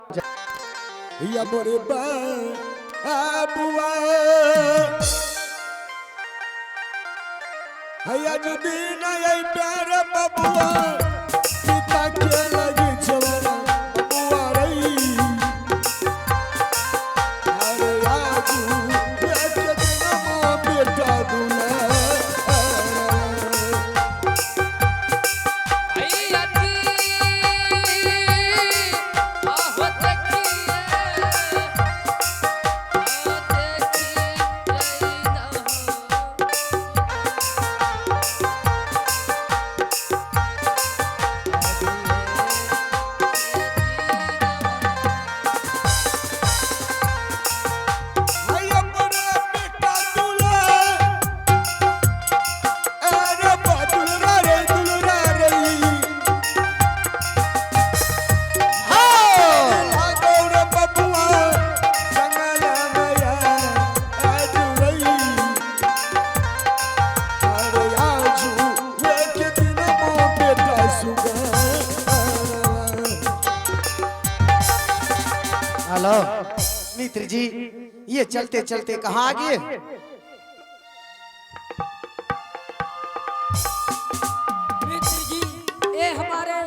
या मोरे बुआ हैया जुदी नहीं प्यार बबुआ सीता के लगी छोरा बबुआ रही अरे आजू एक दिन बेटा दूल्हा हेलो मित्र जी, ये चलते चलते कहाँ आ गए? मित्र जी, ये हमारे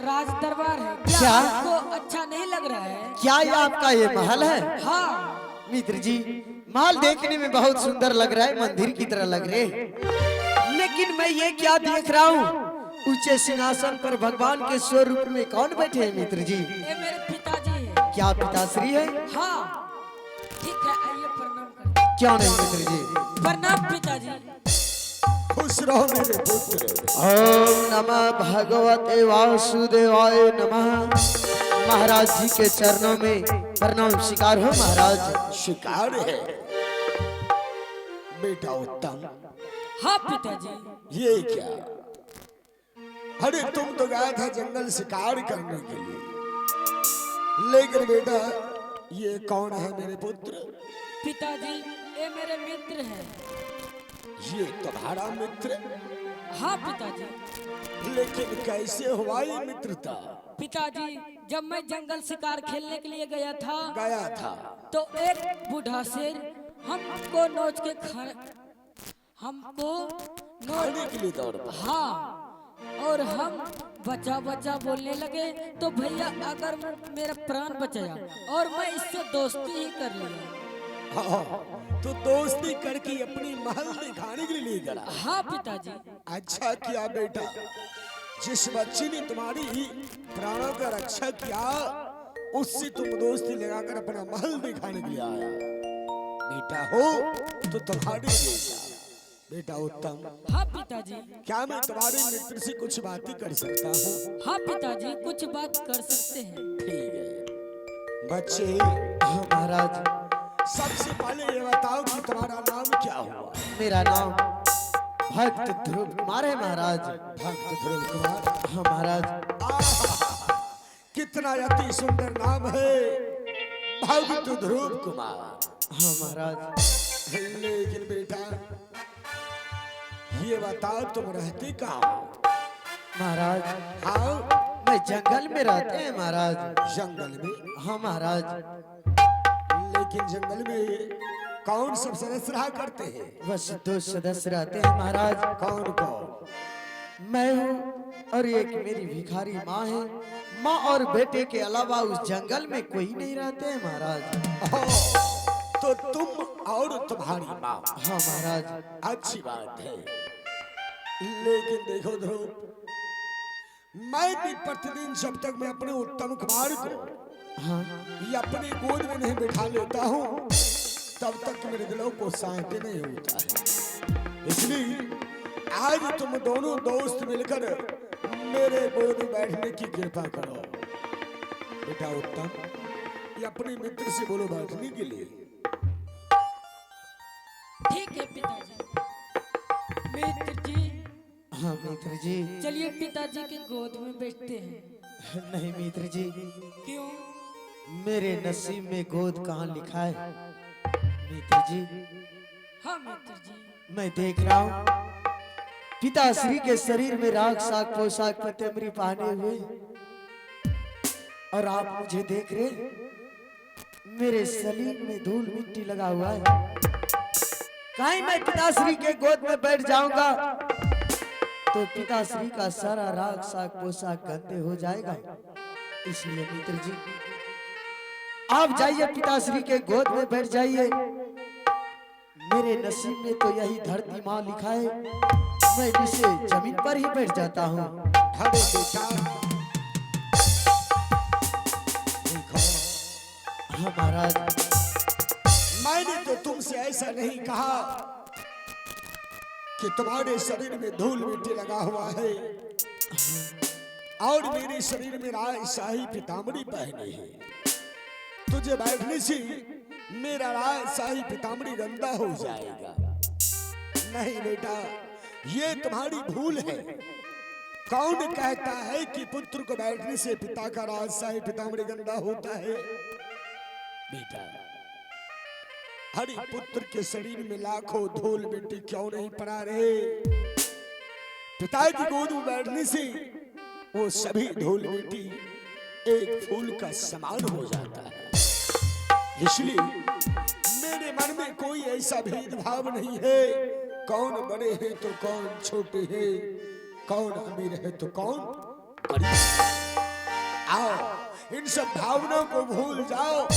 राज दरबार है। क्या आपको अच्छा नहीं लग रहा है? क्या ये आपका ये महल है? हाँ मित्र जी, महल देखने में बहुत सुंदर लग रहा है, मंदिर की तरह लग रहे, लेकिन मैं ये क्या देख रहा हूँ? ऊंचे सिंहासन पर भगवान के स्वरूप में कौन बैठे हैं मित्र जी? ये मेरे पिताजी है। क्या पिताश्री है? हाँ ठीक है, आइए प्रणाम करें। क्यों नहीं मित्र जी? प्रणाम पिताजी। खुश रहो मेरे पुत्र। ओम नमः भगवते वासुदेवाय नमः। महाराज जी के चरणों में प्रणाम स्वीकार हो महाराज। शिकार है बेटा उत्तम। हाँ पिताजी। ये क्या? अरे तुम तो गया था जंगल शिकार करने के लिए, लेकिन बेटा ये कौन है मेरे पुत्र? पिताजी ये मेरे मित्र हैं। ये तुम्हारा मित्र? हाँ पिताजी। लेकिन कैसे हुआ ये मित्रता? पिताजी जब मैं जंगल शिकार खेलने के लिए गया था तो एक बूढ़ा शेर हमको नोच के हमको खाने के लिए दौड़ पड़ा। हाँ, और हम बचा बचा बोलने लगे तो भैया अगर मेरा प्राण बचाया और मैं इससे दोस्ती ही कर लिया। हाँ, तो दोस्ती करके अपनी महल दिखाने के लिए गया। हाँ पिताजी। अच्छा किया बेटा, जिस बच्ची ने तुम्हारी प्राणों का रक्षा किया उससे तुम दोस्ती लगाकर अपना महल दिखाने के लिए आया। बेटा हो तो तुम्हारे जैसा बेटा उत्तम। हाँ पिताजी। क्या मैं तुम्हारे मित्र से कुछ बातें कर सकता हूँ? हाँ पिताजी, कुछ बात कर सकते हैं। ठीक है बच्चे। हाँ महाराज। सबसे पहले ये बताओ कि तुम्हारा नाम क्या हुआ? मेरा नाम भक्त ध्रुव कुमार है महाराज। भक्त ध्रुव कुमार? हाँ महाराज। कितना अति सुंदर नाम है, भक्त ध्रुव कुमार। हाँ महाराज। लेकिन बेटा ये बताओ तुम रहते कहाँ हो? महाराज हाँ मैं जंगल में रहते हैं महाराज। जंगल में? हाँ महाराज। लेकिन जंगल में कौन सब सदस्य रहा करते हैं? बस 2 सदस्य रहते हैं महाराज। कौन कौन? मैं हूँ और एक मेरी भिखारी माँ है। माँ और बेटे के अलावा उस जंगल में कोई नहीं रहते हैं महाराज। तो तुम और तुम्हारी माँ? हाँ महाराज। अच्छी बात है, लेकिन देखो ध्रुव, मैं भी प्रतिदिन जब तक मैं अपने उत्तम कुमार को हाँ ये अपनी गोद में नहीं बिठा लेता हूँ तब तक मेरे दिलों को शांति नहीं होता है। इसलिए आज तुम दोनों दोस्त मिलकर मेरे गोद में बैठने की कृपा करो। बेटा उत्तम, ये अपने मित्र से बोलो बैठने के लिए। ठीक है पिताजी। मित्र जी। हाँ मित्र जी। चलिए पिताजी के गोद में बैठते हैं। नहीं मित्र जी। क्यों? मेरे नसीब में गोद कहाँ लिखा है मित्र जी? हाँ मित्र जी। मैं देख रहा हूँ पिताश्री के शरीर में राख साग पोशाक पतेमरी पहने हुए और आप मुझे देख रहे, मेरे शरीर में धूल मिट्टी लगा हुआ है। कहीं मैं पिताश्री के गोद में बैठ जाऊंगा तो पिताश्री का सारा राग साग पोशाक गंदे हो जाएगा। इसलिए मित्र जी आप जाइए, पिताश्री के गोद में बैठ जाइए। मेरे नसीब में तो यही धरती माँ लिखा है, मैं नीचे जमीन पर ही बैठ जाता हूँ। अरे बेटा हाँ महाराज, मैंने तो तुमसे ऐसा नहीं कहा कि तुम्हारे शरीर में धूल मिट्टी लगा हुआ है और मेरे शरीर में राय शाही पीताम्बरी पहनी है। तुझे बैठने से मेरा राय शाही पीताम्बरी गंदा हो जाएगा। नहीं बेटा, ये तुम्हारी भूल है। कौन कहता है कि पुत्र को बैठने से पिता का राज शाही पीताम्बरी गंदा होता है? बेटा, हरि पुत्र के शरीर में लाखों धूल मिट्टी क्यों नहीं पड़ा रहे? पिता की गोद में बैठने से वो सभी धूल मिट्टी एक फूल का समान हो जाता है। इसलिए मेरे मन में कोई ऐसा भेदभाव नहीं है। कौन बड़े हैं तो कौन छोटे हैं, कौन अमीर है तो कौन गरीब। आओ, इन सब भावनाओं को भूल जाओ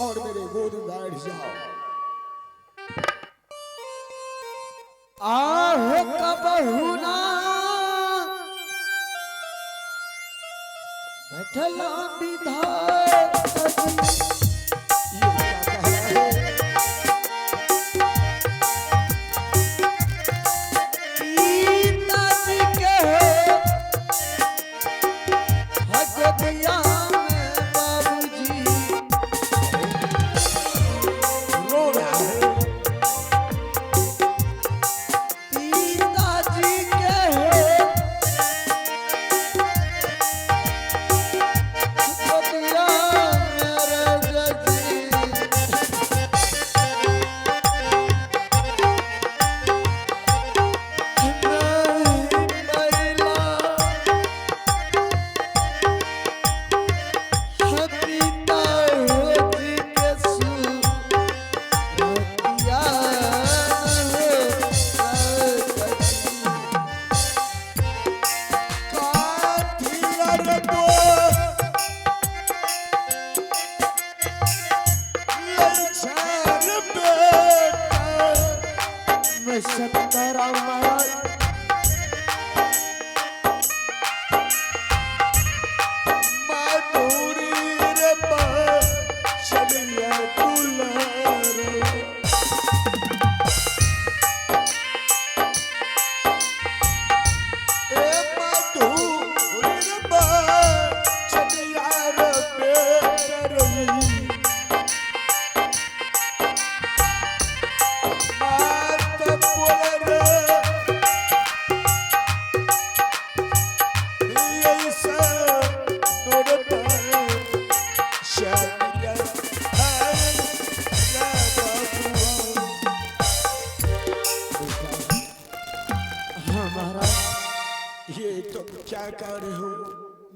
और मेरे गोद में बैठ जाओ। आहो कबहू ना बैठला विधाता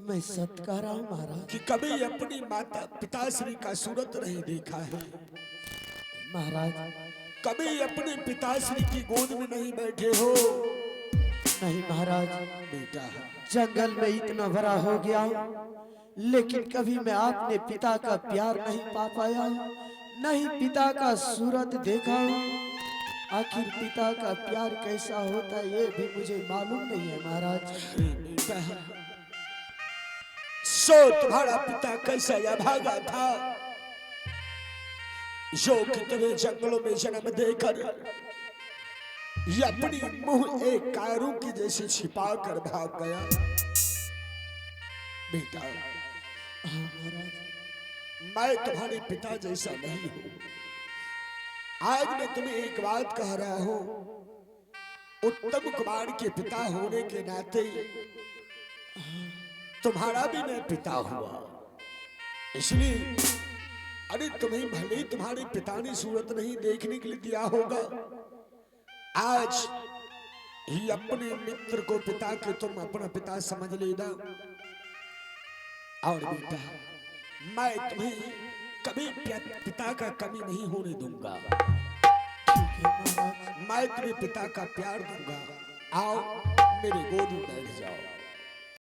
मैं सत्य कह रहा हूँ महाराज कि कभी अपनी माता पिताश्री का सूरत नहीं देखा है। महाराज कभी अपने पिताश्री की गोद में नहीं बैठे हो। नहीं महाराज, बेटा जंगल में इतना बड़ा हो गया लेकिन कभी मैं अपने पिता का प्यार नहीं पा पाया, नहीं पिता का सूरत देखा। आखिर पिता का प्यार कैसा होता है ये भी मुझे मालूम नहीं है महाराज। सो तुम्हारा पिता कैसा या भागा था, जो कितने जंगलों में जन्म देकर ये अपनी मुंह एक कारू की जैसे छिपा कर भाग गया। बेटा मैं तुम्हारे पिता जैसा नहीं हूं। आज मैं तुम्हें एक बात कह रहा हूं, उत्तम कुमार के पिता होने के नाते तुम्हारा भी मैं पिता हुआ। इसलिए अरे तुम्हें भले तुम्हारे पिता ने सूरत नहीं देखने के लिए दिया होगा, आज ही अपने मित्र को पिता के तुम अपना पिता समझ लेना। और बेटा मैं तुम्हें कभी पिता का कमी नहीं होने दूंगा। मैं तुम्हें पिता का प्यार दूंगा। आओ मेरे गोद में बैठ जाओ।